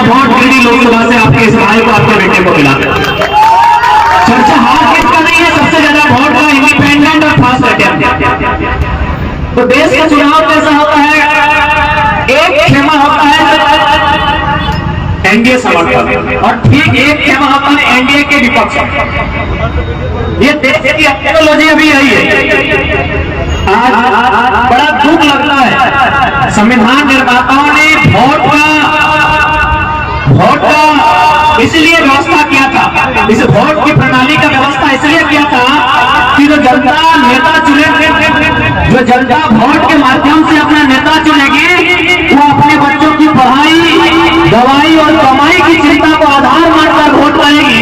Vote गिरडी लोकसभा से आपके इस भाई को, आपके बेटे को मिला। चर्चा हार किसका नहीं है, सबसे ज्यादा वोट का इंडिपेंडेंट और फास्ट अटेम्प्ट। तो देश का चुनाव कैसा होता है, एक खेमा होता है एनडीए समर्थक और ठीक एक खेमा होता है एनडीए के विपक्ष। ये देश की टेक्नोलॉजी अभी यही है। आज बड़ा दुख लगता है, संविधान निर्माताओं ने वोट का इसलिए व्यवस्था किया था, इस वोट की प्रणाली का व्यवस्था इसलिए किया था कि जो जनता नेता चुनेगी, जो जनता वोट के माध्यम से अपना नेता चुनेगी, वो अपने बच्चों की पढ़ाई, दवाई और कमाई की चिंता को आधार मानकर वोट करेगी।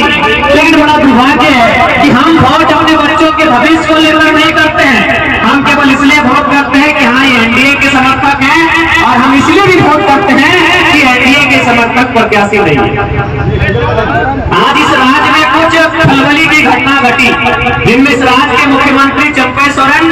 लेकिन बड़ा दुर्भाग्य है कि हम वोट अपने बच्चों के भविष्य को लेकर नहीं करते हैं। हम केवल इसलिए वोट करते हैं कि हाँ ये एनडीए के समर्थक हैं, और हम इसलिए भी वोट करते हैं कि एनडीए के समर्थक प्रत्याशी नहीं है। आज इस राज्य में कुछ खलबली की घटना घटी, जिनमें इस राज्य के मुख्यमंत्री चंपई सोरेन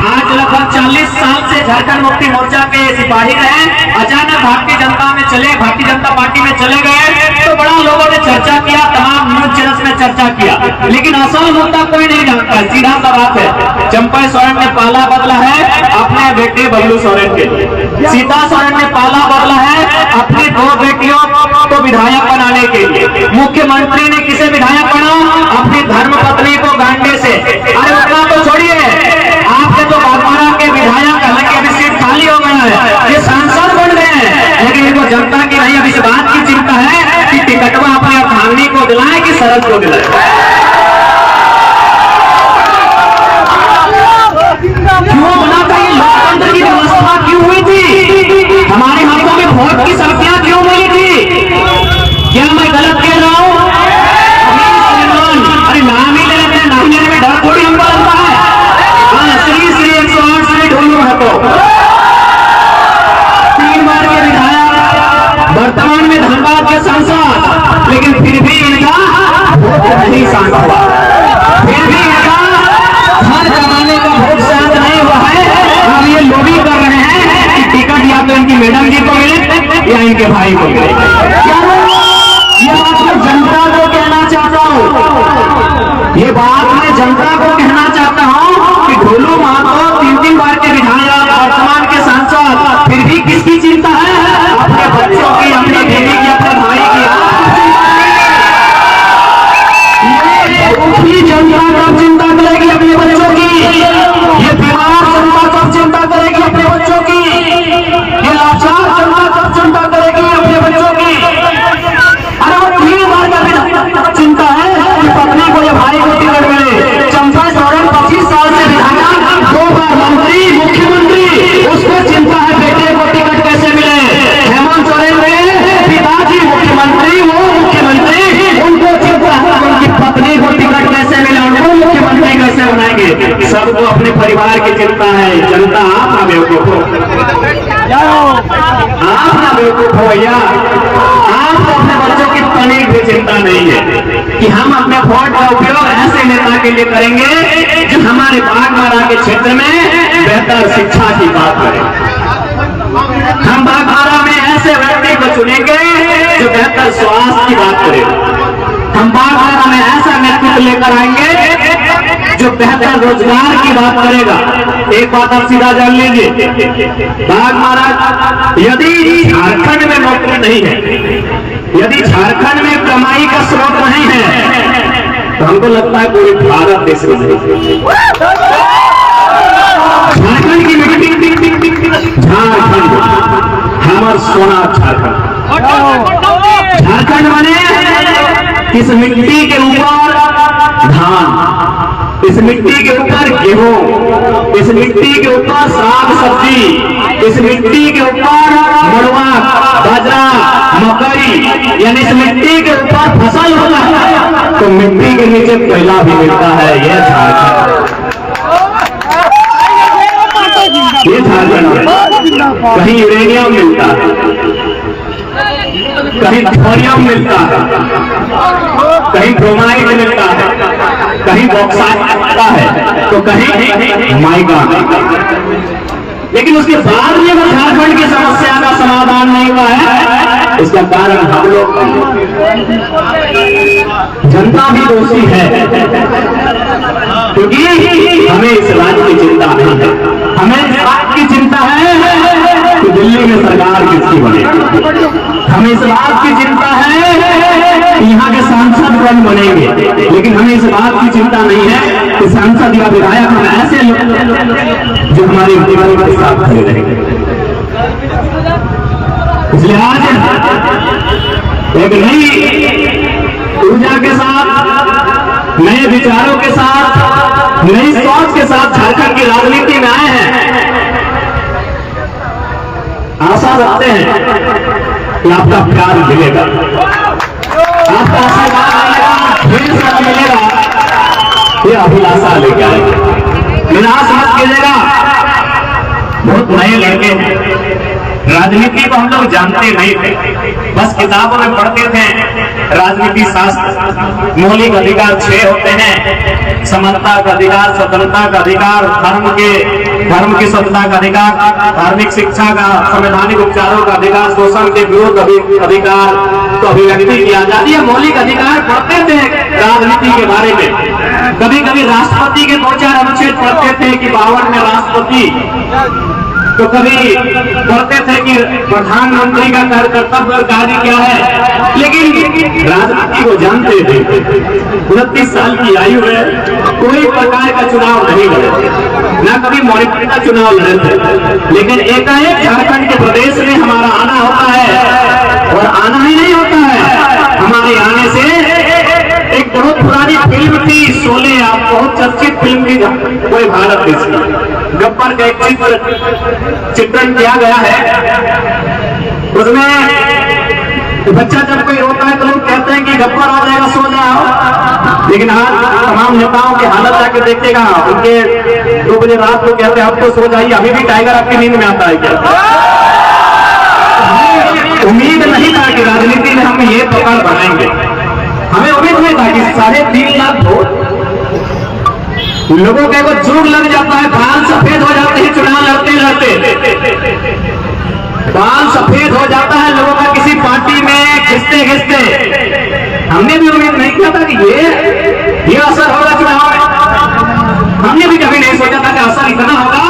आज लगभग 40 साल से झारखंड मुक्ति मोर्चा के सिपाही रहे, अचानक भारतीय जनता पार्टी में चले गए। तो बड़ा लोगों ने चर्चा किया, तमाम न्यूज चैनल्स में चर्चा किया, लेकिन असल मुद्दा कोई नहीं जानता। सीधा सा बात है, चंपई सोरेन ने पाला बदला है अपने बेटे बबलू सोरेन के लिए, सीता सोरेन ने पाला बदला है अपनी 2 बेटियों को विधायक बनाने के लिए। मुख्यमंत्री ने किसे विधायक बना, अपनी धर्मपत्नी को गांडे से। अरे उतना तो छोड़िए, आपके तो बागमारा के विधायक, हालांकि अभी सीट खाली हो गया है, ये सांसद बन गए हैं, लेकिन इनको जनता की नहीं, अब इस बात की चिंता है कि टिकटवा अपने अर्धांगिनी को दिलाए कि शरद को दिलाए। क्यों बना था ये लोकतंत्र की व्यवस्था, क्यों हुई थी, हमारे हाथों में वोट की संख्या क्यों मिली थी? क्या मैं गलत कह रहा हूं? अरे नाम ही ले लेते हैं, नाम लेने में डर थोड़ी हमको लगता है। श्री 108 श्री ढोलू महतो 3 बार के विधायक, वर्तमान में धनबाद के सांसद, लेकिन फिर भी इनका वोट नहीं शांत हुआ, फिर भी इनका हर जमाने का वोट शांत नहीं हुआ है। अब ये लॉबी कर रहे हैं कि टिकट या तो इनकी मैडम जी को मिले या इनके भाई को मिले। ये बात मैं जनता को कहना चाहता हूँ, ये बात मैं जनता को कहना चाहता हूँ कि ढोलू महतो 3 बार के विधायक, वर्तमान के सांसद, फिर भी किसकी चिंता है? अपने बच्चों की, अपने बेटी की, अपने भाई की। ये जनता कब चिंता करेगी अपने बच्चों की? ये बीमार जनता कब चिंता करेगी अपने बच्चों की? ये लाचार जनता कब चिंता करेगी अपने बच्चों की? अरे वो 3 बार का चिंता है कि पत्नी को या भाई को टिकट मिले। चंपई सोरेन 25 साल से विधायक, 2 बार मंत्री, मुख्यमंत्री, उसको चिंता है बेटे को टिकट कैसे मिले। हेमंत सोरेन में पिताजी मुख्यमंत्री, वो मुख्यमंत्री, उनको चिंता है उनकी पत्नी को टिकट कैसे मिले, उनको मुख्यमंत्री कैसे बनाएंगे। सबको अपने परिवार की चिंता है। जनता आप ना बेवकूफ हो, आप ना बेवकूफ हो भैया, आपको अपने बच्चों की तनिक भी चिंता नहीं है कि हम अपने वोट का उपयोग ऐसे नेता के लिए करेंगे जो हमारे बागमारा के क्षेत्र में बेहतर शिक्षा की बात करें। हम बागमारा में ऐसे व्यक्ति को चुनेंगे जो बेहतर स्वास्थ्य की बात करे। हम बागमारा में ऐसा नेतृत्व लेकर आएंगे जो बेहतर रोजगार की बात करेगा। एक बात आप सीधा जान लीजिए, बागमारा यदि झारखंड में नौकरी नहीं है, यदि झारखंड में कमाई का स्रोत नहीं है, तो हमको लगता है पूरे भारत देश में नहीं। झारखंड की मिट्टी, झारखंड हमारा सोना, झारखंड माने इस मिट्टी के ऊपर धान, इस मिट्टी के ऊपर गेहूं, इस मिट्टी के ऊपर साग सब्जी, इस मिट्टी के ऊपर मड़वा, बाजरा, मकई, यानी इस मिट्टी के ऊपर फसल होता है। तो मिट्टी के नीचे कोयला भी मिलता है। ये झारखंड, ये झारखंड कहीं यूरेनियम मिलता है, कहीं थोरियम मिलता है, कहीं ब्रोमाइड मिलता है, कहीं बॉक्साइट मिलता है, तो कहीं माइका। लेकिन उसके बाद में वो झारखंड की समस्या का समाधान नहीं हुआ है। इसका कारण हम लोग, जनता भी दोषी है, क्योंकि हमें इस राज्य की चिंता नहीं है। हमें इस बात की चिंता है कि दिल्ली में सरकार किसकी बनेगी। हमें इस बात की चिंता है कि यहाँ के सांसद कौन बनेंगे, लेकिन हमें इस बात की चिंता नहीं है कि सांसद या विधायक हम ऐसे लोग जो हमारे जीवन के साथ खड़े रहेंगे। इसलिए आज एक नई ऊर्जा के साथ, नए विचारों के साथ, नई सोच के साथ झारखंड की राजनीति में आए हैं। आशा रखते हैं कि आपका प्यार मिलेगा, आपका आशीर्वाद मिलेगा, मिलेगा, ये अभिलाषा लेकर आएंगे। निराश मत कीजिएगा। बहुत नए लड़के हैं, राजनीति को हम लोग जानते नहीं थे, बस किताबों में पढ़ते थे। राजनीति शास्त्र, मौलिक अधिकार 6 होते हैं: समानता का अधिकार, स्वतंत्रता का अधिकार, धर्म की स्वतंत्रता का अधिकार, धार्मिक शिक्षा का, संवैधानिक उपचारों का अधिकार, शोषण के विरुद्ध अधिकार, तो अभिव्यक्ति की आजादी। मौलिक अधिकार पढ़ते थे राजनीति के बारे में। कभी कभी राष्ट्रपति के 2-4 अनुच्छेद पढ़ते थे कि 52 में राष्ट्रपति, तो कभी पढ़ते थे कि प्रधानमंत्री का कर्तव्य और कार्य क्या है। लेकिन राजनीति को जानते थे। 29 साल की आयु है, कोई प्रकार का चुनाव नहीं लड़े थे, न कभी मॉनिटरी का चुनाव लड़े थे। लेकिन एकाएक झारखंड के प्रदेश में हमारा आना होता है, और आना ही नहीं होता है। हमारे आने से एक बहुत पुरानी फिल्म थी शोले, बहुत चर्चित फिल्म थी कोई भारत देश की, गब्बर का एक चित्रण किया गया है। उसमें बच्चा जब कोई रोता है तो लोग कहते हैं कि गब्बर आ जाएगा, सो जाओ। लेकिन आज तमाम नेताओं की हालत जाके देखिएगा, उनके 2 बजे रात को कहते हैं अब तो सो जाइए, अभी भी टाइगर आपकी नींद में आता है क्या? उम्मीद नहीं था कि राजनीति में हम ये पकड़ बनाएंगे। हमें उम्मीद नहीं था कि 3.5 लाख वोट लोगों का जुग लग जाता है, बाल सफेद हो जाते हैं चुनाव लड़ते लड़ते, बाल सफेद हो जाता है लोगों का किसी पार्टी में खिंचते खिंचते। हमने भी उम्मीद नहीं किया था कि ये असर होगा चुनाव में। हमने भी कभी नहीं सोचा था कि असर इतना होगा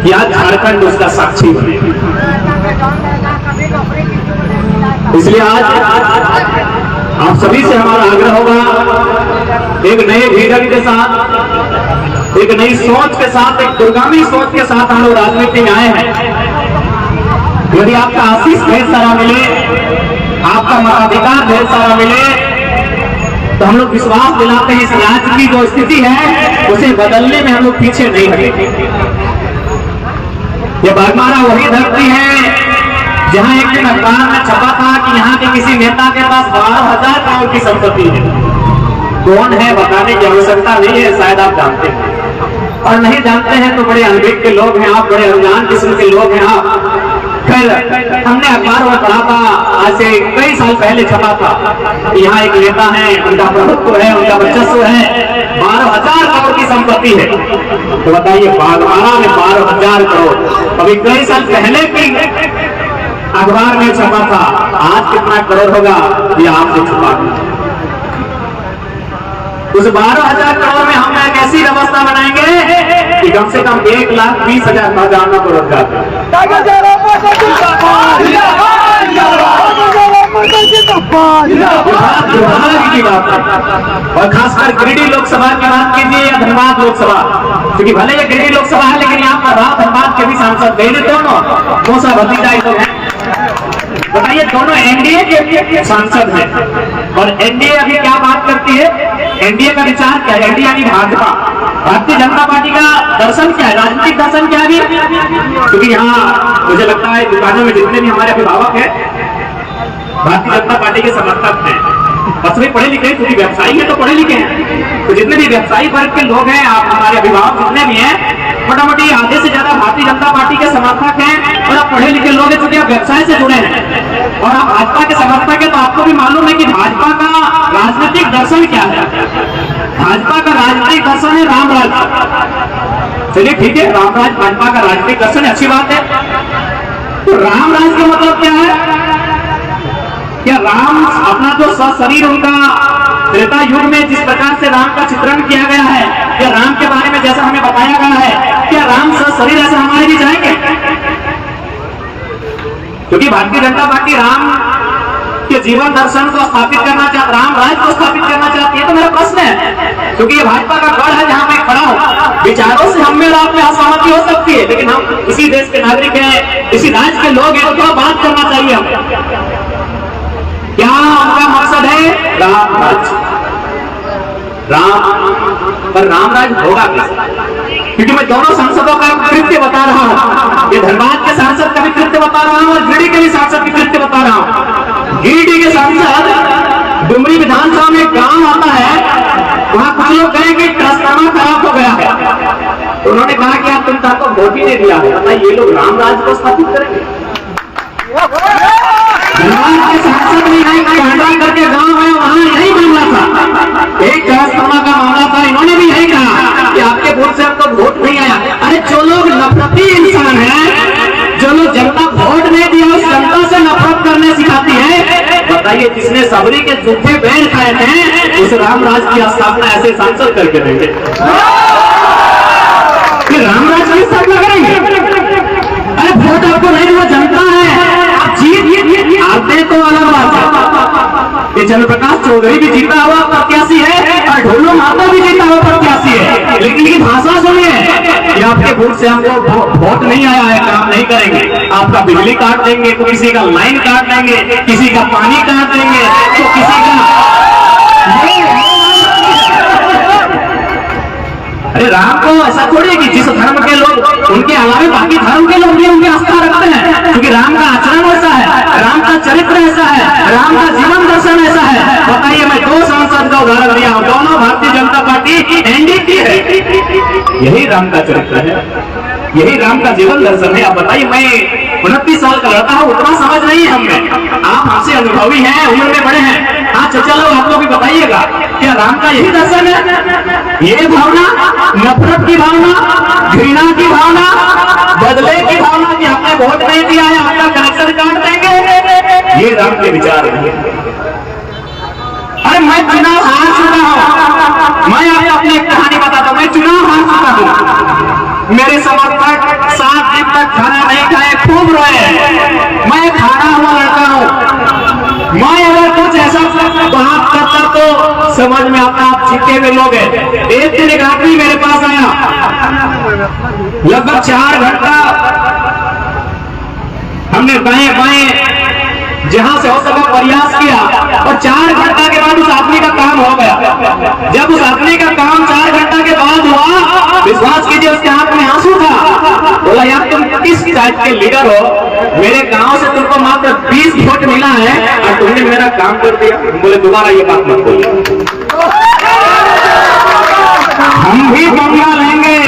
कि आज झारखंड उसका साक्षी बने। इसलिए आज आप सभी से हमारा आग्रह होगा, एक नए विजन के साथ, एक नई सोच के साथ, एक दूरगामी सोच के साथ हम लोग राजनीति में आए हैं। यदि आपका आशीष ढेर सारा मिले, आपका मताधिकार ढेर सारा मिले, तो हम लोग विश्वास दिलाते हैं इस राज्य की जो स्थिति है उसे बदलने में हम लोग पीछे नहीं हटेंगे। ये बागमारा वही धरती है जहां एक दिन अखबार में छपा था कि यहाँ के किसी नेता के पास 12,000 करोड़ की संपत्ति है। कौन है बताने की आवश्यकता नहीं है, शायद आप जानते हैं, और नहीं जानते हैं तो बड़े अनभिज्ञ के लोग हैं आप, बड़े अनजान किस्म के लोग हैं आप। खैर, हमने अखबार में पढ़ा था, आज से कई साल पहले छपा था, यहाँ एक नेता है, उनका प्रभुत्व है, उनका वर्चस्व है, 12,000 करोड़ की संपत्ति है। तो बताइए बागमारा में 12,000 करोड़ अभी कई साल पहले की अखबार में छपा था, आज कितना करोड़ होगा ये आपसे छुपा। उस 12,000 करोड़ में हम एक ऐसी व्यवस्था बनाएंगे कि कम से कम 1,20,000 नौजवानों को रोजगार। की बात है, और खासकर गिरिडीह लोकसभा की बात कीजिए या धनबाद लोकसभा, क्योंकि भले ये गिरिडीह लोकसभा है लेकिन यहाँ पर धनबाद के भी सांसद गए दोनों, कौन सा भतीजा लोग हैं बताइए, दोनों एनडीए के सांसद हैं। और एनडीए अभी क्या बात करती है, एनडीए का विचार क्या है? एनडीए यानी भाजपा, भारतीय जनता पार्टी का दर्शन क्या है, राजनीतिक दर्शन क्या है? क्योंकि यहाँ मुझे लगता है दुकानों में जितने भी हमारे अभिभावक हैं भारतीय जनता पार्टी के समर्थक हैं, बस भी पढ़े लिखे, क्योंकि व्यवसायी है तो पढ़े लिखे हैं, तो जितने भी व्यवसायी वर्ग के लोग हैं, आप हमारे अभिभावक जितने भी हैं, मोटामोटी आधे से ज्यादा भारतीय जनता पार्टी के समर्थक हैं, और आप पढ़े लिखे लोग हैं क्योंकि आप व्यवसाय से जुड़े हैं, और आप भाजपा के समर्थक हैं। तो आपको भी मालूम है कि भाजपा का राजनीतिक दर्शन क्या है। भाजपा का राजनीतिक दर्शन है रामराज। चलिए ठीक है, रामराज भाजपा का राजनीतिक दर्शन, अच्छी बात है। तो राम राज का मतलब क्या है? क्या राम अपना जो शरीर उनका त्रेता युग में जिस प्रकार से राम का चित्रण किया गया है, क्या राम के बारे में जैसा हमें बताया गया है, क्या राम शरीर ऐसे हमारे भी जाएंगे? क्योंकि भारतीय जनता पार्टी राम के जीवन दर्शन को स्थापित करना चाहती, राम राज को स्थापित करना चाहती है। तो मेरा प्रश्न है, क्योंकि ये भाजपा का गढ़ है जहां मैं खड़ा हूं, विचारों से हम में आप में असहमति हो सकती है, लेकिन हम इसी देश के नागरिक हैं, इसी राज्य के लोग हैं, तो थोड़ा बात करना चाहिए हमें। क्या उनका मकसद है? राम राज। पर राम राज होगा कैसे? क्योंकि मैं दोनों सांसदों का कृत्य बता रहा हूं, ये धनबाद के सांसद का भी कृत्य बता रहा हूं और गिरिडीह के भी सांसद की कृत्य बता रहा हूं। गिरिडीह के सांसद डुमरी विधानसभा में गांव आता है, वहां कुछ लोग कहें कि ट्रांसफार्मर खराब हो गया है, तो उन्होंने कहा कि आप जनता को वोट ही नहीं दिया है, बताइए ये लोग राम राज को स्थापित करेंगे? के सांसद भी नहीं करके गांव है, वहां यही मामला था, एक ट्रांसफार्मर का मामला था, इन्होंने भी यही कहा कि आपके वोट से हमको वोट नहीं आया। अरे जो लोग नफरती इंसान है, जो लोग जनता वोट नहीं दिया उस जनता से नफरत करने सिखाती है, बताइए जिसने सबरी के जूठे बैर खाए थे उस राम राज की स्थापना ऐसे सांसद करके देंगे कि राम राज की स्थापना करेंगे? अरे वोट आपको नहीं दिया, जनता है, आते तो अलग बात है। ये चंद्रप्रकाश चौधरी भी जीता हुआ प्रत्याशी है और ढोलो माता भी जीता हुआ प्रत्याशी है, लेकिन ये भाषा सुनिए कि आपके वोट से हमको वोट नहीं आया है, काम नहीं करेंगे, आपका बिजली काट देंगे, तो किसी का लाइन काट देंगे, किसी का पानी काट देंगे, तो किसी का। अरे राम को ऐसा थोड़ी कि जिस धर्म के लोग उनके अलावा बाकी धर्म के लोग भी उनकी आस्था रखते हैं, क्योंकि राम का आचरण ऐसा है, राम का चरित्र ऐसा है, राम का जीवन दर्शन ऐसा है। बताइए, मैं दो सांसद का उदाहरण दिया हूं, दोनों भारतीय जनता पार्टी एनडीपी है, यही राम का चरित्र है, यही राम का जीवन दर्शन है। अब बताइए, मैं 29 साल का लड़का हूं, उतना समझ नहीं है हमें, आप हमसे अनुभवी हैं, उम्र में बड़े हैं। हाँ चलो आप लोग भी बताइएगा, क्या राम का यही दर्शन है? ये भावना, नफरत की भावना, घृणा की भावना, बदले की भावना कि आपने वोट नहीं दिया है, आपका कनेक्शन काट देंगे, ये राम के विचार है। अरे मैं चुनाव हार चुका हूं, मैं आपको अपनी एक कहानी बताता हूं, मैं चुनाव हार चुका हूं, मेरे समर्थक 7 दिन तक खाना नहीं खाए, खूब रोए, मैं खाना हुआ लड़का हूं, मैं अगर कुछ ऐसा बात करता तो समझ में आता आप जीते हुए लोग हैं। एक दिन एक आदमी मेरे पास आया, लगभग 4 घंटा हमने बाएं बाएं जहां से हो सका प्रयास किया, और 4 घंटा के बाद उस आदमी का काम हो गया। जब उस आदमी का काम 4 घंटा के बाद हुआ, विश्वास कीजिए उसके हाथ में आंसू था। बोला, यार तुम किस टाइप के लीडर हो, मेरे गांव से तुमको मात्र 20 वोट मिला है और तुमने मेरा काम कर दिया। बोले दोबारा ये बात मत बोलिए, हम भी पंगा लेंगे,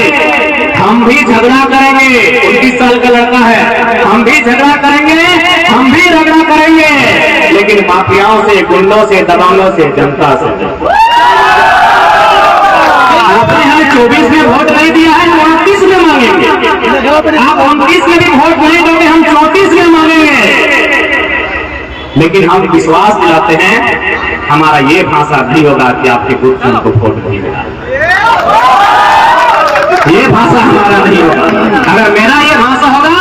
हम भी झगड़ा करेंगे, 29 साल का लड़का है, हम भी झगड़ा करेंगे, हम भी झगड़ा करेंगे, लेकिन माफियाओं से, गुंडों से, दलालों से, जनता से। आपने हमें 24 में वोट नहीं दिया है, 29 में मांगेंगे, आप 29 में भी वोट नहीं दोगे, हम 34 में मांगेंगे, लेकिन हम विश्वास दिलाते हैं हमारा ये भाषा भी होगा कि आपके ग्रुप में उनको वोट नहीं मिला, ये भाषा हमारा नहीं होगा। अगर मेरा ये भाषा होगा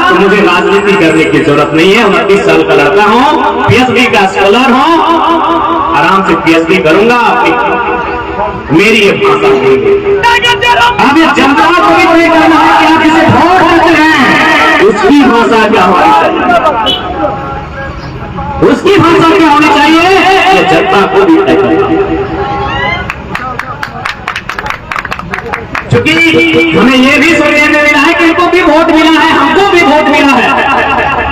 तो मुझे राजनीति करने की जरूरत नहीं है। 29 साल का लड़का हूँ, पीएचडी का स्कॉलर हूँ, आराम से पीएचडी करूंगा, मेरी ये भाषा नहीं। अब ये जनता को भी तय करना है कि आप इसे वोट देते हैं, उसकी भाषा क्या होनी चाहिए, उसकी भाषा क्या होनी चाहिए, ये जनता को भी तय करना। क्योंकि हमें ये भी सुनने में मिला है कि इनको भी वोट मिला है, हमको भी वोट मिला है,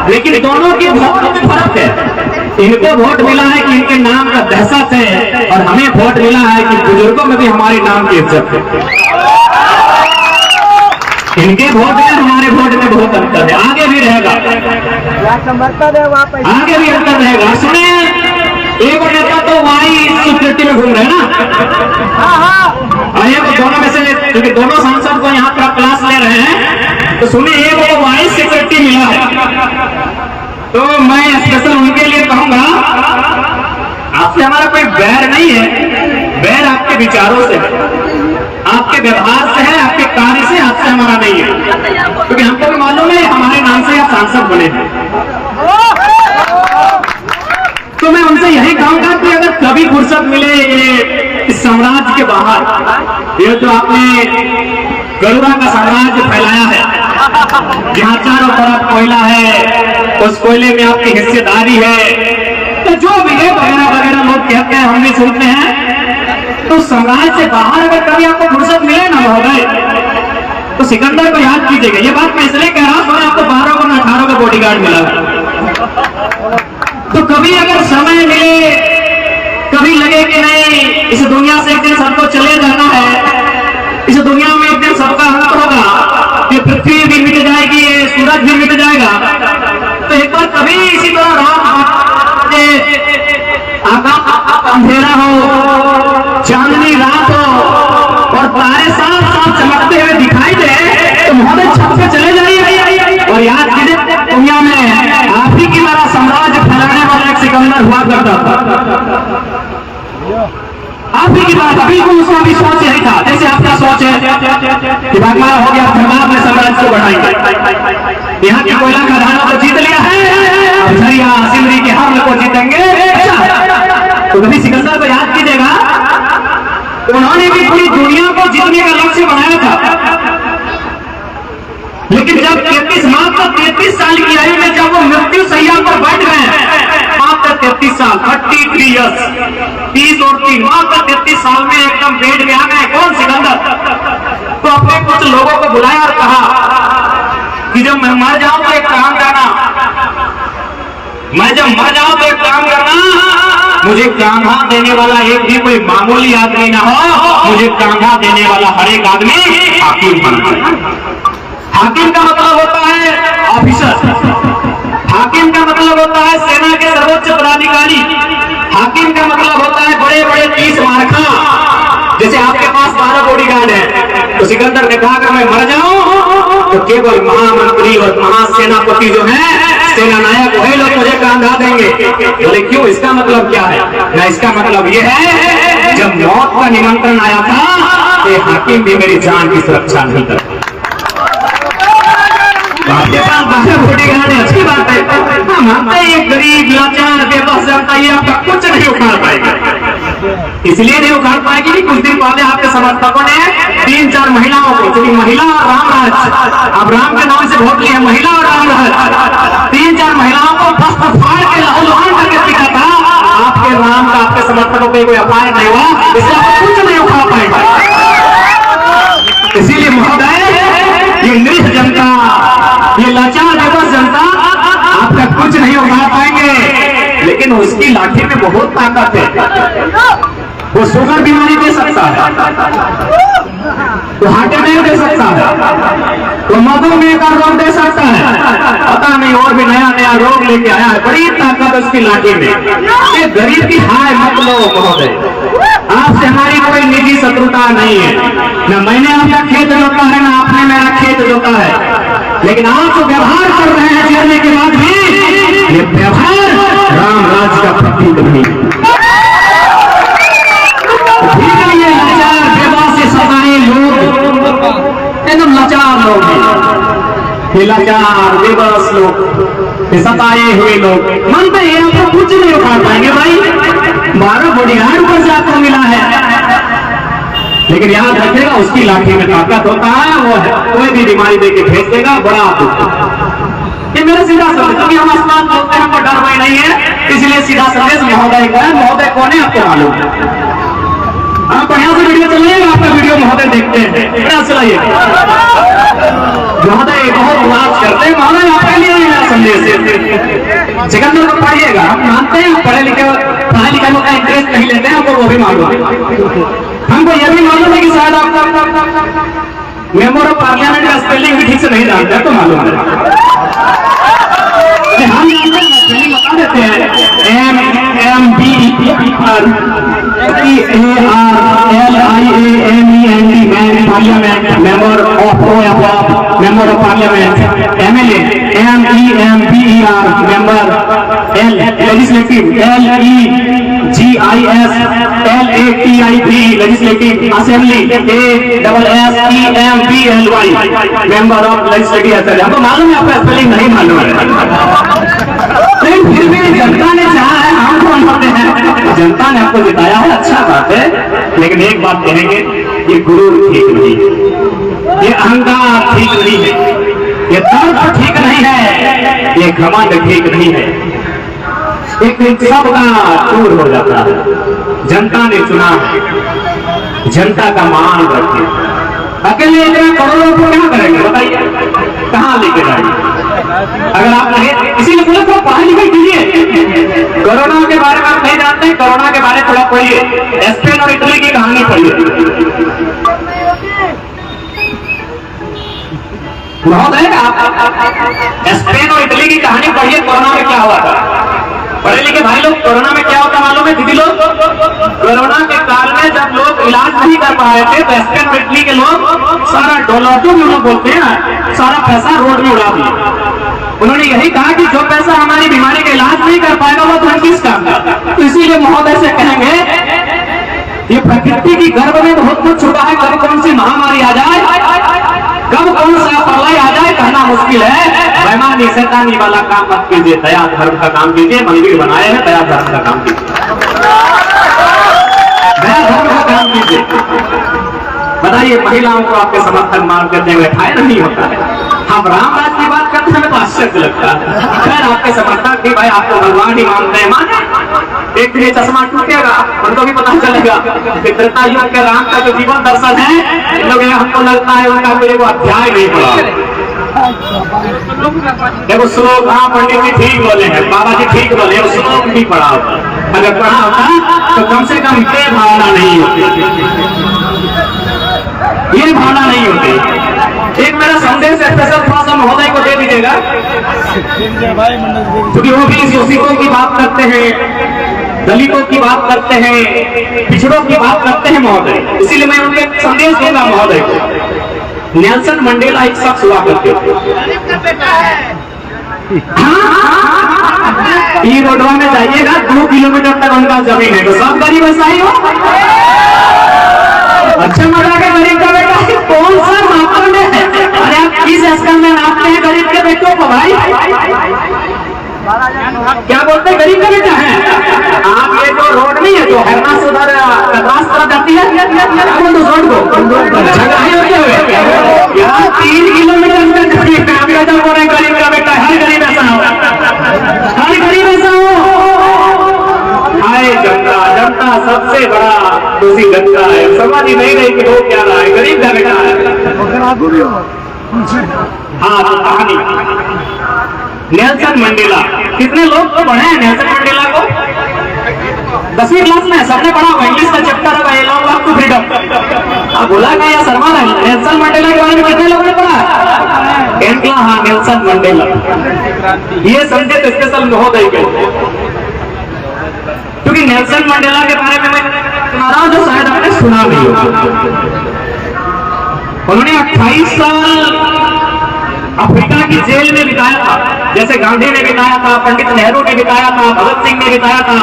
लेकिन दोनों के वोट में फर्क है। इनको वोट मिला है कि इनके नाम का दहशत है, और हमें वोट मिला है कि बुजुर्गों में भी हमारे नाम की इज्जत है। इनके वोट में हमारे वोट में बहुत अंतर है, आगे भी रहेगा, आगे भी अंतर रहेगा। सुने, एक नेता तो वाई सिक्योरिटी में घूम रहे हैं ना, और एक दोनों में से, क्योंकि दोनों सांसद को यहाँ पर क्लास ले रहे हैं, तो सुनिए, एक को वाई सिक्योरिटी मिला है तो मैं स्पेशल उनके लिए कहूंगा, आपसे हमारा कोई बैर नहीं है, बैर आपके विचारों से है, आपके व्यवहार से है, आपके कार्य से, आपसे हमारा नहीं है। क्योंकि हमको भी मालूम है हमारे नाम से आप सांसद बने हैं। तो मैं उनसे यही कहूंगा कि अगर कभी फुर्सत मिले ये इस साम्राज्य के बाहर, ये तो आपने गरुड़ा का साम्राज्य फैलाया है, जहाँ चारों तरफ कोयला है, उस कोयले में आपकी हिस्सेदारी है, तो जो भी है वगैरह वगैरह लोग कहते हैं, हम भी सुनते हैं। तो साम्राज्य से बाहर अगर कभी आपको फुर्सत मिले ना महोदय, तो सिकंदर को याद कीजिएगा। ये बात मैं इसलिए कह रहा हूँ, आपको 12 को 18 का बॉडीगार्ड मिला। तो कभी अगर समय मिले, कभी लगे कि नहीं इस दुनिया से एक दिन सबको चले जाना है, इस दुनिया में एक दिन सबका अंत होगा, ये पृथ्वी भी मिट जाएगी, ये सूरज भी मिट जाएगा, तो एक बार कभी इसी तरह रात अंधेरा हो, चांदनी रात हो और तारे साफ साफ चमकते हुए दिखाई दे, तो महोदय छत पे चले जाइए और याद कीजिए दुनिया में आप ही की तरह साम्राज्य फैलाने वाला एक सिकंदर हुआ करता था। आप ही की बात, बिल्कुल उसका भी सोच यही था जैसे आपका सोच है कि भागमारा हो गया, धर्माब में साम्राज्य को बढ़ाएंगे, यहाँ की कोयला खदानों को जीत लिया है, अब झरिया सिमरी के हम को जीतेंगे। तो कभी सिकंदर को याद कीजिएगा, उन्होंने भी पूरी दुनिया को जीतने का लक्ष्य बनाया था, लेकिन जब 33 साल की आयु में जब वो मृत्यु शैया पर बैठ गए, मात्र 33 साल, 33 ईयर्स, 30 और 3, मात्र 33 साल में एकदम बेड में आ गए। कौन? सिकंदर। तो अपने कुछ लोगों को बुलाया और कहा कि जब मैं मर जाऊं तो एक काम करना, मैं जब मर जाऊं तो एक काम करना, मुझे कांधा देने वाला एक भी कोई मामूली आदमी ना हो, मुझे कांधा देने वाला हर एक आदमी हाकिम बनना चाहिए। हाकिम का मतलब होता है ऑफिसर, हाकिम का मतलब होता है सेना के सर्वोच्च पदाधिकारी, हाकिम का मतलब होता है बड़े बड़े 30 मार्का। जैसे आपके पास 12 बॉडीगार्ड है, तो सिकंदर ने कहा अगर मैं मर जाऊं तो केवल महामंत्री और महासेनापति जो है, सेना नायक, वही लोग मुझे कांधा देंगे। बोले क्यों? इसका मतलब क्या है? ना, इसका मतलब ये है जब मौत का निमंत्रण आया था तो हाकिम भी मेरी जान की सुरक्षा नहीं कर, अच्छी बात है। हम मानते हैं एक गरीब लाचार बेबस जनता ये आपका कुछ नहीं उखाड़ पाएगा, इसलिए नहीं उखाड़ पाएगी कि कुछ दिन पहले आपके समर्थकों ने 3-4 महिलाओं को, क्योंकि महिला और राम राज, अब राम के नाम से वोट लिए, महिला और राम राज, 3-4 महिलाओं को बस फाड़ के लहूलुहान करके पीटा था। आपके राम का, आपके समर्थकों पे कोई अपार नहीं हुआ, इसलिए आप कुछ नहीं उखाड़ पाएगा। इसीलिए महोदय ये निरीह जनता, ये लाचार बेबस जनता आपका कुछ नहीं उठा पाएंगे, लेकिन उसकी लाठी में बहुत ताकत है। वो शुगर बीमारी दे सकता है, वो हार्ट अटैक दे सकता है, वो मधुमेह का रोग दे सकता है, पता नहीं और भी नया नया रोग लेके आया है। बड़ी ताकत उसकी लाठी में। ये गरीब की हाय मत लो महोदय, आपसे हमारी कोई निजी शत्रुता नहीं है, न मैंने आपका खेत जोता है, न आपने मेरा खेत जोता है, लेकिन आप जो व्यवहार कर रहे हैं जीतने के बाद भी, ये व्यवहार राम राज का प्रतीक नहीं। ठीक है, ये लाचार बेबस से सताए लोग, एकदम लाचार लोग हैं, ये लाचार बेबस लोग, ये सताए हुए लोग मानते हैं आपको कुछ नहीं उखाड़ पाएंगे। भाई 12 बॉडीगार्ड ऊपर से आपको मिला है, लेकिन याद रखिएगा उसकी लाठी में ताकत होता है, वो कोई भी बीमारी देके भेज देगा, बड़ा आप। ये मेरा सीधा संदेश, क्योंकि हम आसमान बोलते हैं, हमको डर भय नहीं है, इसलिए सीधा संदेश महोदय का है। महोदय कौन है आपको मालूम है? आप बढ़िया से वीडियो चलाइएगा, आपका वीडियो महोदय देखते हैं, बढ़िया चलाइए। महोदय बहुत उल्लास करते हैं, महोदय आपके लिए मेरा संदेश। सिकंदर को पढ़िएगा, हम मानते हैं पढ़े लिखे लोग का इंटरेस्ट नहीं लेते हैं, हमको वो भी मालूम है। हमको यह भी मालूम है कि शायद आप मेंबर ऑफ पार्लियामेंट का स्पेलिंग भी ठीक से नहीं जानते हैं, तो मालूम है हम जानते हैं, स्पेलिंग बता देते लिखे MEMBERLIAMEND parliament member of member of parliament MLA MEMBER member L legislative LEGISLATIV legislative assembly ASSEMBLY member of legislative assembly. हमको मालूम है आपका स्पेलिंग नहीं मालूम है, लेकिन फिर भी जनता ने चाहा है, हम कौन होते हैं, जनता ने आपको जिताया है, अच्छा बात है। लेकिन एक बात कहेंगे, ये गुरूर ठीक नहीं है, ये अहंकार ठीक नहीं है, ये दर्द ठीक नहीं है, ये घमंड ठीक नहीं है। एक दिन सबका दूर हो जाता है। जनता ने चुना है, जनता का मान रखे। अकेले इतना करोड़ों को क्या करेंगे बताइए, कहाँ लेके जाएंगे? अगर आप नहीं, इसीलिए बोले तो पढ़ाई लिखाई कीजिए। कोरोना के बारे में आप नहीं जानते, कोरोना के बारे में थोड़ा पढ़िए, स्पेन और इटली की कहानी पढ़िए। महोदय आप स्पेन और इटली की कहानी पढ़िए, कोरोना में क्या हुआ था। पढ़े लिखे भाई लोग, कोरोना में क्या होता मालूम है दीदी लोग? कोरोना के काल में जब लोग इलाज नहीं कर पा रहे थे तो स्पेन और इटली के लोग सारा डॉलर जो लोग बोलते हैं ना, सारा पैसा रोड में उड़ा दिया। उन्होंने यही कहा कि जो पैसा हमारी बीमारी का इलाज नहीं कर पाएगा वो तो हम किस काम का। तो इसीलिए महोदय से कहेंगे, ये प्रकृति की गर्भ में बहुत कुछ छुपा है। कब कौन सी महामारी आ जाए, कब कौन सा प्रलय आ जाए कहना मुश्किल है। बेईमानी शैतानी वाला काम मत कीजिए, दया धर्म का काम कीजिए। मंदिर बनाए हैं, दया धर्म का काम कीजिए, दया धर्म का काम कीजिए। बताइए, महिलाओं को आपके समर्थन मान करते हुए ठाए नहीं होता है। हम रामराज की बात करते हैं तो आश्चर्य लगता है। खैर आपके समर्थक भी भाई आपको भगवान ही मानते हैं, माने एक दिन ये चश्मा टूटेगा, उनको भी पता चलेगा कि त्रेता युग के राम का जो जीवन दर्शन है, इन लोग हमको लगता है उनका कोई वो अध्याय नहीं पढ़ा। देखो श्लोक, हाँ पंडित जी ठीक बोले हैं, बाबा जी ठीक बोले, वो श्लोक नहीं पढ़ा होता। अगर पढ़ा होता तो कम से कम ये भावना नहीं होती, ये भावना नहीं होती। एक मेरा संदेश स्पेशल थोड़ा सा महोदय को दे दीजिएगा, क्योंकि वो भी शोषितों की बात करते हैं, दलितों की बात करते हैं, पिछड़ों की बात करते हैं महोदय। इसीलिए मैं उनके संदेश दूंगा महोदय को। नेल्सन मंडेला एक शख्स हुआ करते थे, ई रोडवा में जाइएगा 2 किलोमीटर तक उनका जमीन है, तो सब गरीब ऐसा ही हो। अच्छा मजा के गरीब का बेटा कौन सा मापदंड है? अरे आप किस स्तर में नापते हैं गरीब के बेटों को भाई? क्या बोलते हैं गरीब का बेटा है? आप ये जो रोड नहीं है, जो हरना से उधर कदरास तरफ जाती है, रोड को झगड़ाई होते हुए 3 किलोमीटर तक गरीब का बेटा। हर गरीब ऐसा हो, हर गरीब ऐसा हो। हाय जनता, जनता सबसे बड़ा दोषी जनता है। समझ ही नहीं रही कि वो क्या रहा है, गरीब का बेटा है। हाँ तो कहानी नेल्सन मंडेला, कितने लोग तो पढ़े हैं नेल्सन मंडेला को? 10वीं क्लास में सबने पढ़ा होगा, इंग्लिश का चैप्टर है भाई, लॉन्ग वॉक टू फ्रीडम। आप बोला क्या या शर्मा रहे? नेल्सन मंडेला के बारे में कितने लोगों ने पढ़ा? 10th class. हाँ नेल्सन मंडेला, ये संदेश स्पेशल महोदय के, क्योंकि नेल्सन मंडेला के बारे में मैं सुना रहा हूं जो शायद आपने सुना नहीं होगा। उन्होंने 28 साल अफ्रीका की जेल में बिताया था, जैसे गांधी ने बिताया था, पंडित नेहरू ने बिताया था, भगत सिंह ने बिताया था।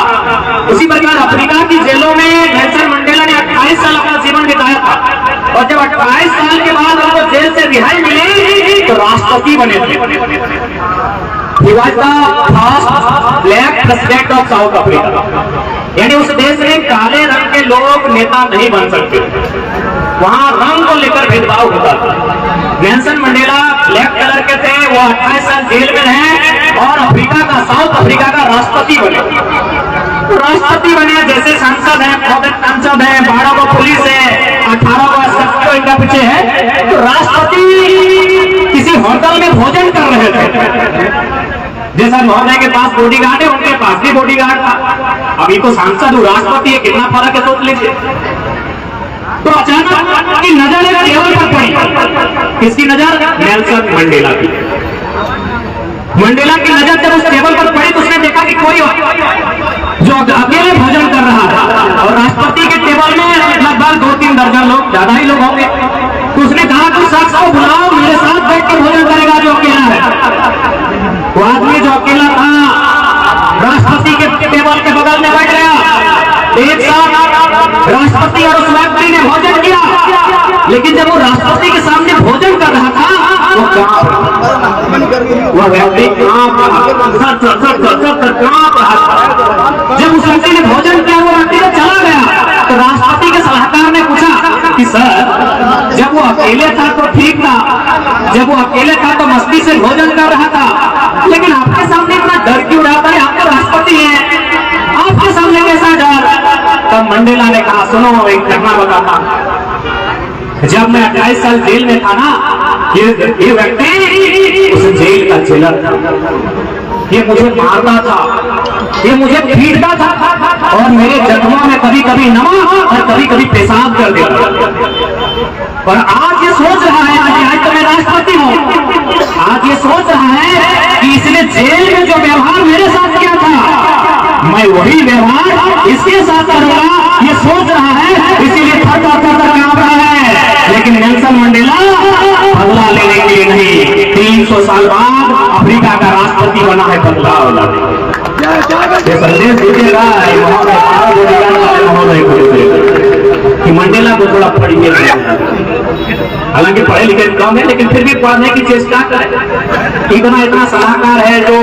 उसी प्रकार अफ्रीका की जेलों में नेल्सन मंडेला ने 28 साल अपना जीवन बिताया था। और जब 28 साल के बाद उनको जेल से रिहाई मिली तो राष्ट्रपति बने थे। He was the first black president of South Africa। यानी उस देश में काले रंग के लोग नेता नहीं बन सकते, वहां रंग को लेकर भेदभाव होता था। नेल्सन मंडेला ब्लैक कलर के थे, वो 28 साल जेल में रहे और अफ्रीका का, साउथ अफ्रीका का राष्ट्रपति बने। तो राष्ट्रपति बने, जैसे सांसद है, सांसद है, 12 को पुलिस है, 18 को एसएसपी इनका पीछे है। तो राष्ट्रपति किसी होटल में भोजन कर रहे थे, जैसा महोदय के पास बॉडीगार्ड है, उनके पास भी बॉडीगार्ड था। अभी तो सांसद हूँ, राष्ट्रपति है, कितना फर्क है सोच लीजिए। तो अचानक की नजर एक टेबल पर पड़ी, किसकी नजर? नेल्सन मंडेला की। मंडेला की नजर जब उस टेबल पर पड़ी तो उसने देखा कि कोई जो अकेले भोजन कर रहा था और राष्ट्रपति के टेबल में लगभग 2-3 दर्जन लोग, ज्यादा ही लोग होंगे। तो उसने कहा कि उस शख्स को बुलाओ, मेरे साथ बैठ कर भोजन करेगा जो अकेला है। वो आदमी जो अकेला था राष्ट्रपति के टेबल के बगल में बैठ गया। एक साथ राष्ट्रपति और उस व्यक्ति ने भोजन किया, लेकिन जब वो राष्ट्रपति के सामने भोजन कर रहा था वो व्यक्ति कांप रहा था। जब उस व्यक्ति ने भोजन किया वो व्यक्ति तो चला गया। तो राष्ट्रपति के सलाहकार ने पूछा कि सर, जब वो अकेले था तो ठीक था, जब वो अकेले था तो मस्ती से भोजन कर रहा था, लेकिन आपके सामने इतना डर क्यों रहा है? आप तो राष्ट्रपति हैं, आपके सामने कैसा डर? तब मंडेला ने कहा, सुनो एक घटना बताता। जब मैं 28 साल जेल में था ना, ये व्यक्ति उस जेल का जेलर था। ये मुझे मारता था, ये मुझे पीटता था और मेरे जख्मों में कभी कभी नमक और कभी कभी पेशाब कर देता। और आज ये सोच रहा है, आज तो मैं राष्ट्रपति हूँ, आज ये सोच रहा है कि इसने जेल में जो व्यवहार मेरे साथ किया था मैं वही व्यवहार इसके साथ करूंगा, ये सोच रहा है, इसीलिए थर कांप रहा है। लेकिन नेल्सन मंडेला बदला लेने के लिए नहीं, 300 साल बाद अफ्रीका का राष्ट्रपति बना है बदलाव लाने। ये संदेश दीजिएगा महोदय को कि मंडेला को थोड़ा पढ़िए। हालांकि पढ़े लिखे कम है, लेकिन फिर भी पढ़ने की चेष्टा करें। इतना सलाहकार है जो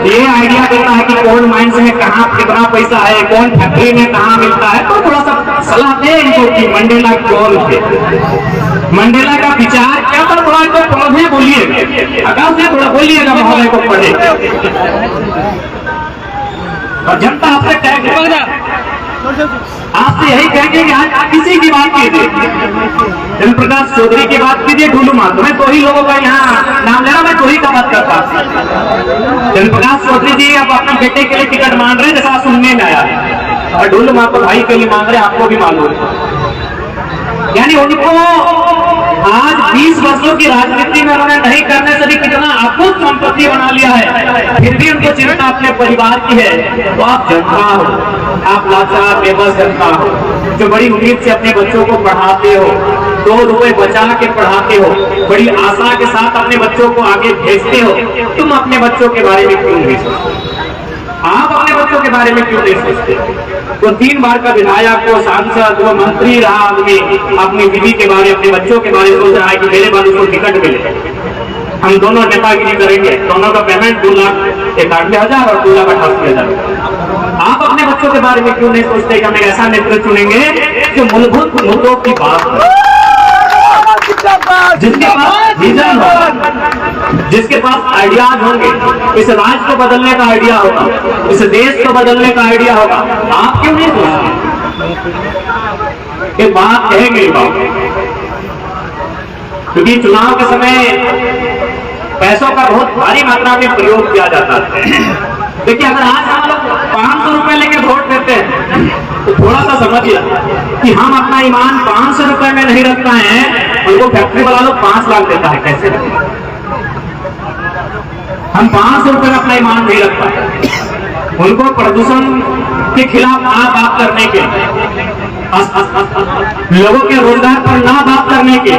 ये आइडिया देता है कि कौन माइंस में कहाँ कितना पैसा है, कौन फैक्ट्री में कहाँ मिलता है, तो थोड़ा सा सलाह दे इनको कि मंडेला कौन थे, मंडेला का विचार क्या था, थोड़ा तो पौधे बोलिए, आकाश से थोड़ा बोलिएगा महोदय को पढ़े। और जनता आपसे कहेगी, आपसे यही कहेंगे कि आज किसी की बात कीजिए, जयप्रकाश चौधरी की बात कीजिए, ढूलू मार, मैं तो ही लोगों का यहाँ नाम लेना, मैं तो ही का बात करता। जयप्रकाश चौधरी जी अब अपने बेटे के लिए टिकट मांग रहे, जैसा सुनने में आया, और ढूलू मार को भाई के लिए मांग रहे, आपको भी मालूम। यानी उनको आज 20 वर्षों की राजनीति में उन्होंने नहीं करने से भी कितना अद्भुत संपत्ति बना लिया है, फिर भी उनको चिंता अपने परिवार की है। तो आप जनता हो, आप लाचार बेबस जनता हो, जो बड़ी उम्मीद से अपने बच्चों को पढ़ाते हो, 2 रुपए बचा के पढ़ाते हो, बड़ी आशा के साथ अपने बच्चों को आगे भेजते हो, तुम अपने बच्चों के बारे में क्यों नहीं सोचते? आप अपने बच्चों के बारे में क्यों नहीं सोचते? तो 3 बार का विधायक, वो सांसद, वो मंत्री रहा आदमी, अपनी बीवी के बारे, अपने बच्चों के बारे में सोच रहा है कि मेरे बाद उसको टिकट मिले, हम दोनों नेतागिरी करेंगे, दोनों का पेमेंट 2,91,000 और 2,88,000। आप अपने बच्चों के बारे में क्यों नहीं सोचते कि हम एक ऐसा नेतृत्व चुनेंगे जो मूलभूत मुद्दों की बात है, जिसके पास विजन होगा, जिसके पास आइडियाज होंगे, इस राज्य को बदलने का आइडिया होगा, इस देश को बदलने का आइडिया होगा। आप क्यों नहीं सोचते? ये बात कहेंगे बात, क्योंकि चुनाव के समय पैसों का बहुत भारी मात्रा में प्रयोग किया जाता है। देखिए, अगर आज हम लोग 500 रुपए लेके वोट देते हैं तो थोड़ा सा समझिए कि हम अपना ईमान 500 रुपए में नहीं रखता है, उनको फैक्ट्री वाला लोग 5 लाख देता है, कैसे रखें? हम 500 रुपए में अपना ईमान नहीं रख पाते। उनको प्रदूषण के खिलाफ ना बात करने के, लोगों के रोजगार पर ना बात करने के,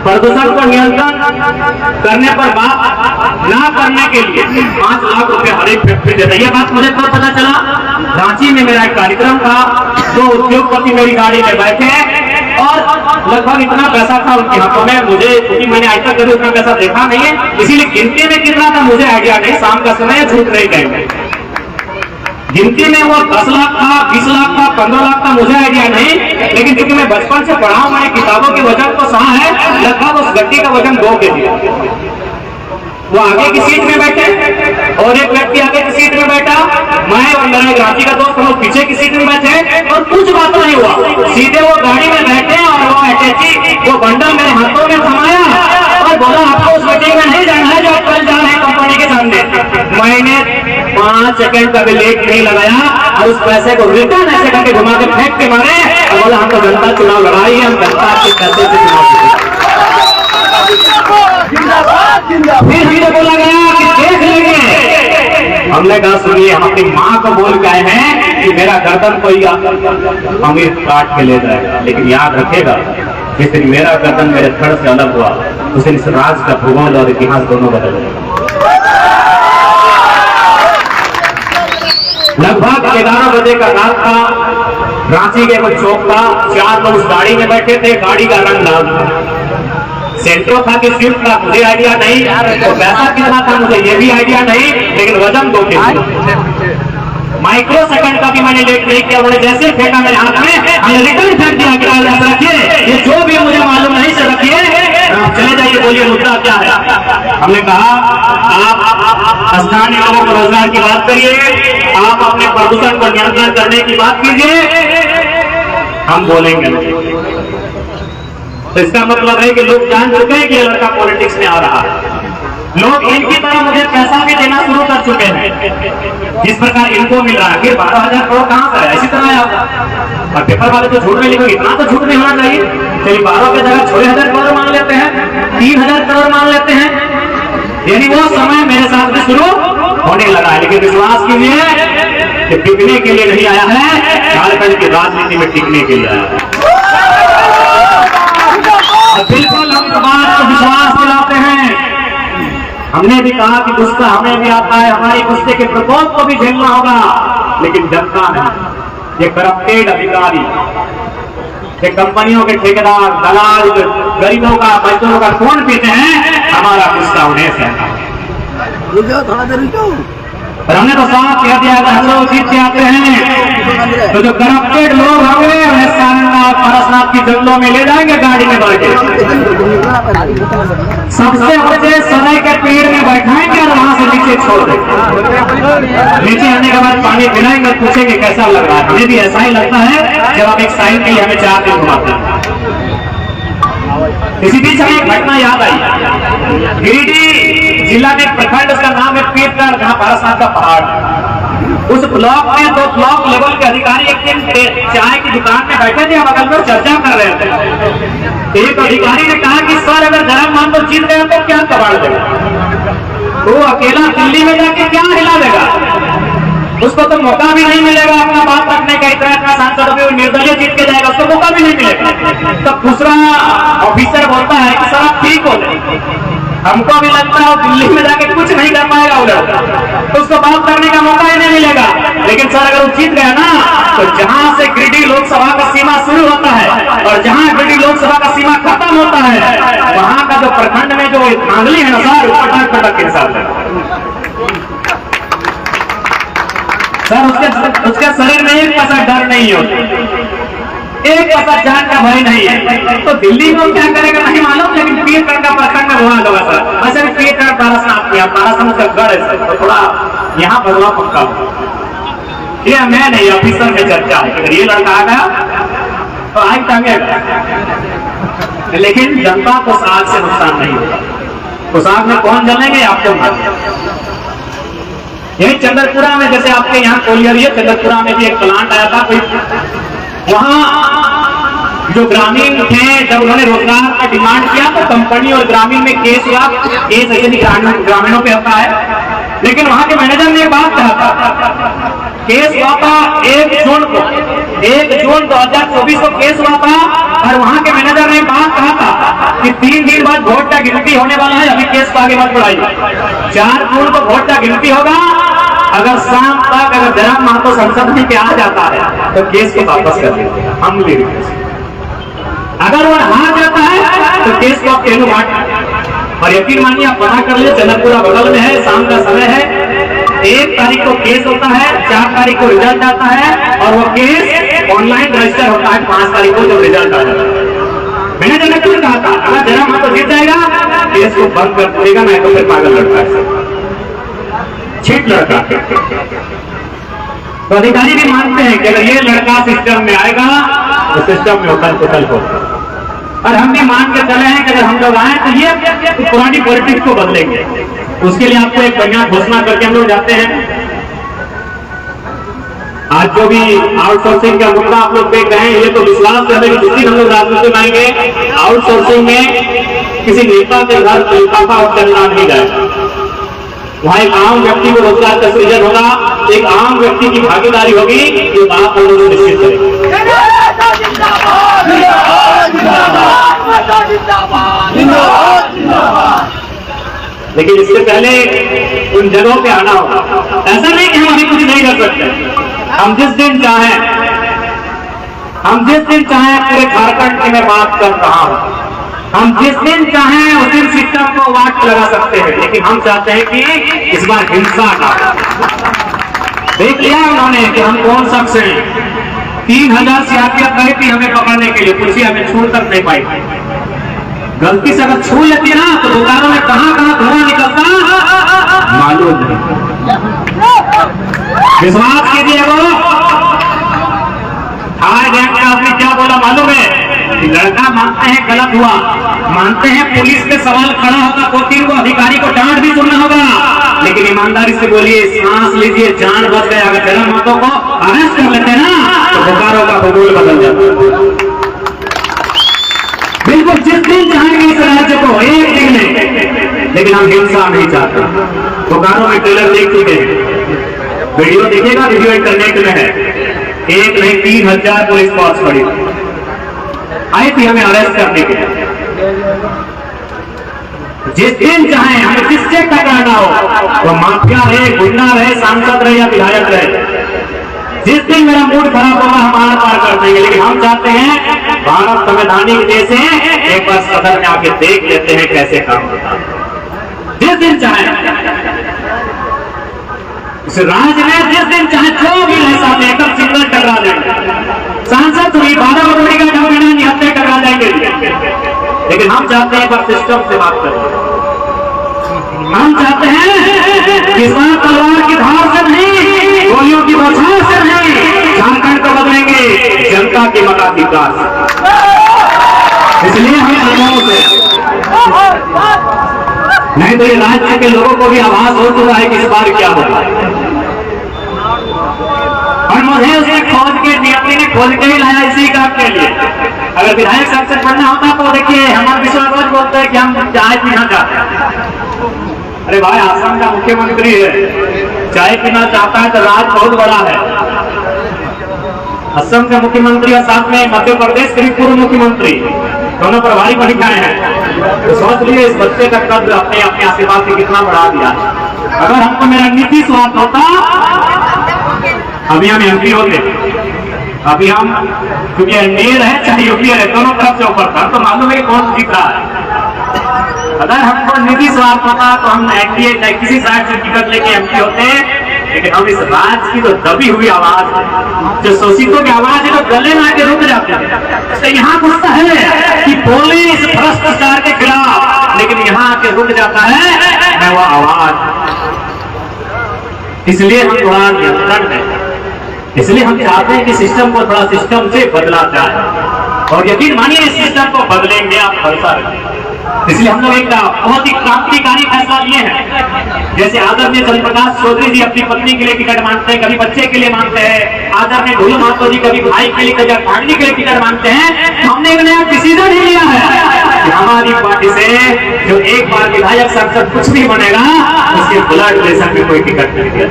प्रदूषण को नियंत्रण करने पर बात ना करने के लिए 5 लाख रुपए हर एक फैक्ट्री देता है। यह बात मुझे कब पता चला? रांची में मेरा एक कार्यक्रम था, 2 उद्योगपति मेरी गाड़ी में बैठे और लगभग इतना पैसा था उनके हाथों में, मुझे, क्योंकि मैंने आज तक कभी उतना पैसा देखा नहीं है, इसीलिए गिनती में कितना था मुझे आइडिया नहीं, शाम का समय झूठ नहीं कहेंगे, गिनती में वो 10 लाख था, 20 लाख था, 15 लाख था, मुझे आइडिया नहीं, लेकिन क्योंकि मैं बचपन से पढ़ा हूं, मैंने किताबों के वजन को सहा है, लगभग उस गड्डी का वजन 2 kg। वो आगे की सीट में बैठे और एक व्यक्ति आगे की सीट में बैठा, मैं और मेरा एक रांची का दोस्त हम लोग पीछे की सीट में बैठे और कुछ बात नहीं हुआ, सीधे वो गाड़ी में बैठे और वो अटैची वो बंडल मेरे हाथों में थमाया और बोला, आपको उस मीटिंग में नहीं जाना है जो आप कल जा रहे हैं कंपनी के सामने। मैंने 5 सेकंड का भी लेट नहीं लगाया और उस पैसे को रिटर्न ऐसे करके घुमा के फेंक के मारे और बोला, हम तो जनता चुनाव लड़ाई है, हम जनता के पैसे से चुनाव जीतेंगे। फिर हमसे बोला गया कि देख लेंगे। हमने कहा सुनिए, हम अपनी माँ को बोल के आए हैं कि मेरा गर्दन कोई अमीर काट के ले जाएगा, लेकिन याद रखेगा जिस दिन मेरा गर्दन मेरे धड़ से अलग हुआ उस दिन इस राज का भूगोल और इतिहास दोनों बदल गए। लगभग 11 बजे का रात था, रांची के वो चौक था, 4 लोग उस गाड़ी में बैठे थे, गाड़ी का रंग लाल था, सेंट्रो था कि स्विफ्ट था मुझे आइडिया नहीं, तो पैसा कितना था मुझे ये भी आइडिया नहीं, लेकिन वजन 2 किलो। माइक्रो सेकंड का भी मैंने लेट नहीं किया, उन्होंने जैसे फेंका मेरे हाथ में, हमने रिटर्न फेंक दिया कि रखिए, ये जो भी मुझे मालूम नहीं से रखिए, आप चले जाइए, बोलिए मुद्दा क्या है। हमने कहा आप स्थानीय लोगों को रोजगार की बात करिए, आप अपने प्रदूषण को नियंत्रण करने की बात कीजिए, हम बोलेंगे। तो इसका मतलब है कि लोग जान चुके हैं कि ये लड़का पॉलिटिक्स में आ रहा है। लोग इनकी तरह मुझे पैसा भी देना शुरू कर चुके हैं, जिस प्रकार इनको मिल रहा है। फिर 12,000 करोड़ कहाँ से है, इसी तरह है आपका। और पेपर वाले तो झूठ में लिखो, इतना तो झूठ नहीं होना चाहिए। चलिए 12 की जगह 6,000 करोड़ मांग लेते हैं, 3,000 करोड़ मांग लेते हैं, यानी वो समय मेरे साथ में शुरू होने लगा है। लेकिन विश्वास कीजिए कि टिकने के लिए नहीं आया है, झारखंड की राजनीति में टिकने के लिए आया है। बिल्कुल हम समाज को विश्वास दिलाते हैं। हमने भी कहा कि गुस्सा हमें भी आता है, हमारे गुस्से के प्रकोप को भी झेलना होगा, लेकिन जनता नहीं, ये करप्टेड अधिकारी, ये कंपनियों के ठेकेदार, दलाल, गरीबों का, मजदूरों का खून पीते हैं, हमारा गुस्सा उन्हें सहना है। और हमने तो साफ कह दिया, अगर हम लोग जीत के आते हैं तो जो करप्टेड लोग होंगे उन्हें सारनाथ पारसनाथ की जंगलों में ले जाएंगे गाड़ी में बैठ के, सबसे ऊंचे सराय के पेड़ में बैठाएंगे और वहां से नीचे छोड़ देंगे। नीचे आने के बाद पानी पिलाएंगे और पूछेंगे कैसा लग रहा है। हमें भी ऐसा ही लगता है जब आप एक साइन के लिए हमें 4 दिन घुमाते हैं। इसी बीच हमें एक घटना याद आई, गिरिडीह जिला में एक प्रखंड, उसका नाम है पीरगढ़, जहाँ पारसनाथ का पहाड़। उस ब्लॉक में 2 ब्लॉक लेवल के अधिकारी एक दिन चाय की दुकान में बैठे थे, हम अगल पर चर्चा कर रहे थे। एक अधिकारी ने कहा कि सर अगर जन्म मान तो जीत गया तो क्या कबाड़ देगा, वो अकेला दिल्ली में जाके क्या हिला देगा, उसको तो मौका भी नहीं मिलेगा अपना बात रखने का, इतना सांसद भी निर्दलीय जीत के जाएगा, उसको मौका भी नहीं मिलेगा। तो दूसरा ऑफिसर बोलता है कि सर आप ठीक हो जाए, हमको भी लगता है दिल्ली में जाके कुछ नहीं कर पाएगा उधर, तो उसको बात करने का मौका ही नहीं मिलेगा। लेकिन सर अगर वो जीत गया ना, तो जहां से गिरिडीह लोकसभा का सीमा शुरू होता है और जहां गिरिडीह लोकसभा का सीमा खत्म होता है, वहां का जो प्रखंड में जो धांधली है ना सर, पटक पटक के साथ सर उसके शरीर में एक पैसा डर नहीं होता, एक पैसा जान का भय नहीं है। तो दिल्ली में क्या करेगा नहीं मालूम, लेकिन पीरगढ़ का प्रखंड में वहां लगा सर। वैसे भी पीरगढ़ पारसनाथ किया, पारसनाथ का गढ़ है सर, तो थोड़ा यहाँ बदलाव पक्का हो। ये मैं नहीं, ऑफिसर में चर्चा है, अगर ये लड़का आ गया तो आज टांगेगा, लेकिन जनता को आग से नुकसान नहीं होगा। उस आग में कौन जलेंगे आपको मालूम। यही चंद्रपुरा में, जैसे आपके यहाँ कोलियरिया चंद्रपुरा में भी एक प्लांट आया था, कोई वहां जो ग्रामीण थे जब उन्होंने रोजगार का डिमांड किया तो कंपनी और ग्रामीण में केस हुआ। केस ऐसे नहीं ग्रामीणों पे होता है, लेकिन वहां के मैनेजर ने बात कहा था, केस हुआ था 1 जून को, 1 जून 2024 को केस हुआ था, और वहां के मैनेजर ने बात कहा था कि 3 दिन बाद वोट का गिनती होने वाला है, अभी केस को आगे मत बढ़ाइए। 4 जून को वोट का गिनती होगा, अगर शाम तक अगर जयराम महतो संसद में पे आ जाता है तो केस को वापस कर देंगे हम भी। अगर वो हार जाता है तो केस को आप तेनू बांट, और यकीन मानिए आप पता कर लिए, चंद्रपुरा बगल में है, शाम का समय है, 1 तारीख को केस होता है, 4 तारीख को रिजल्ट आता है, और वो केस ऑनलाइन रजिस्टर होता है 5 तारीख को जब रिजल्ट आ जाता है। मैंने क्यों कहा था अगर जयराम महतो जीत जाएगा केस को बंद कर देगा, नहीं तो फिर पागल लड़का है, छिट लड़का। तो अधिकारी भी मानते हैं कि अगर ये लड़का सिस्टम में आएगा तो सिस्टम में उथल पुथल होगा, और हम भी मान के चले हैं कि अगर हम लोग आए तो ये पुरानी पॉलिटिक्स को बदलेंगे। उसके लिए आपको एक बढ़िया घोषणा करके हम लोग जाते हैं। आज जो भी आउटसोर्सिंग का मुद्दा आप लोग देख रहे हैं, ये तो विश्वास है कि जिस दिन हम लोग राजनीति में आएंगे आउटसोर्सिंग में किसी नेता के घर लिफाफा करना नहीं जाएगा। वहां एक आम व्यक्ति को रोजगार का सृजन होगा, एक आम व्यक्ति की भागीदारी होगी, ये बात हम लोग निश्चित करेंगे। लेकिन इससे पहले उन जगहों पे आना होगा। ऐसा नहीं कि हम अभी कुछ नहीं कर सकते। हम जिस दिन चाहें पूरे झारखंड की मैं बात कर रहा हूं, हम जिस दिन चाहें उस दिन सिस्टम को वाट लगा सकते हैं, लेकिन हम चाहते हैं कि इस बार हिंसा का देख लिया उन्होंने कि हम कौन शख्स हैं। 3000 सीआरपीएफ गई थी हमें पकड़ने के लिए, पुलिस हमें छू तक नहीं पाई। गलती से अगर छू लेती ना तो बोकारो में कहां कहां धुआं निकलता मालूम नहीं। विश्वास कीजिए, वो थार गैंग का आदमी क्या बोला मालूम है? लड़का मानते हैं गलत हुआ, मानते हैं पुलिस पे सवाल खड़ा होगा, 2-3 को अधिकारी को डांट भी सुनना होगा, लेकिन ईमानदारी से बोलिए, सांस लीजिए, जान बच गया। अगर जन्म हाथों को अरेस्ट कर लेते ना तो बोकारो का भूगोल बदल जाता। बिल्कुल जिस दिन चाहेंगे इस राज्य को एक दिन में, लेकिन हम हिंसा नहीं चाहते। बोकारो में ट्रेलर देख चुके हैं, वीडियो देखिएगा, वीडियो इंटरनेट में है। एक नहीं 3000 पुलिस फोर्स पड़ी आई थी हमें अरेस्ट करने के लिए। जिस दिन चाहे हमें किससे टकराना हो, वो माफिया रहे, गुंडा रहे, सांसद रहे या विधायक रहे, जिस दिन मेरा मूड खराब होगा हम आर पार कर देंगे। लेकिन हम चाहते हैं भारत संवैधानिक देश है, एक बार सदन में आके देख लेते हैं कैसे काम होता है। जिस दिन चाहे इस राज्य में, जिस दिन चाहे जो भी रहे साथ एकदम सिंगल टकरा जाएंगे। सांसद हुई 12 करोड़ का जमीन निहत्ते टकरा जाएंगे, लेकिन हम चाहते हैं एक बार सिस्टम से बात करें। हम चाहते हैं कि इस बार तलवार की धार से नहीं, गोलियों की बौछार से नहीं, झारखंड को बदलेंगे जनता के मताधिकार से। इसलिए हमें अनुभव से, नहीं तो ये राज्य के लोगों को भी आभास हो चुका है कि इस बार क्या होगा। और मुझे उसने खोज के, नियति ने खोज के ही लाया इसी काम के लिए। अगर विधायक साहब से पढ़ना होता तो देखिए हमारे विश्वास रोज बोलते हैं कि हम चाय पीना चाहते हैं। अरे भाई, आसाम का मुख्यमंत्री है, चाय पीना चाहता है तो राज बहुत बड़ा है। असम के मुख्यमंत्री और साथ में मध्य प्रदेश के पूर्व मुख्यमंत्री दोनों प्रभारी को लिखाए हैं। तो सोच लिए इस बच्चे का कद अपने आशीर्वाद से कितना बढ़ा दिया। अगर हमको मेरा नीति स्वार्थ होता, अभी हम एमपी होते। अभी हम क्योंकि एनडीए रहे चाहे यूपीए रहे, दोनों तरफ से ऊपर था, तो मालूम है कि कौन जीत रहा है। अगर हमको नीति स्वार्थ होता तो हम एनडीए चाहे किसी साइड से टिकट लेके एमपी होते। लेकिन हम इस राज्य की तो दबी हुई आवाज, जो शोषितों की आवाज है, तो गले में आके रुक जाते हैं। तो यहाँ गुस्सा है कि बोले इस भ्रष्टाचार के खिलाफ, लेकिन यहाँ आके रुक जाता है वो आवाज। इसलिए हम थोड़ा नियंत्रण में, इसलिए हम चाहते हैं कि सिस्टम को थोड़ा सिस्टम से बदला जाए, और यकीन मानिए इस सिस्टम को बदलेंगे, आप भरोसा रखें। इसलिए हम लोग एक बहुत ही क्रांतिकारी फैसला लिए हैं। जैसे आदरणीय चंद्रप्रकाश चौधरी जी अपनी पत्नी के लिए टिकट मांगते हैं, कभी बच्चे के लिए मांगते हैं। आदरणीय ढोल महतो जी कभी भाई के लिए, कभी भागनी के लिए टिकट मांगते हैं। हमने एक नया डिसीजन ही लिया है कि हमारी पार्टी से जो एक बार विधायक सांसद कुछ भी बनेगा, उसके ब्लड प्रेशर में कोई टिकट नहीं दिया।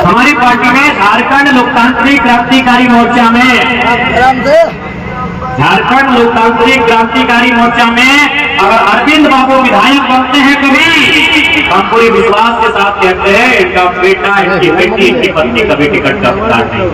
हमारी पार्टी में झारखंड लोकतांत्रिक क्रांतिकारी मोर्चा में, झारखंड लोकतांत्रिक क्रांतिकारी मोर्चा में अगर अरविंद बाबू विधायक बनते हैं कभी, हम पूरे विश्वास के साथ कहते हैं इनका बेटा, इनकी बेटी, इनकी पत्नी कभी टिकट का भुगतान नहीं।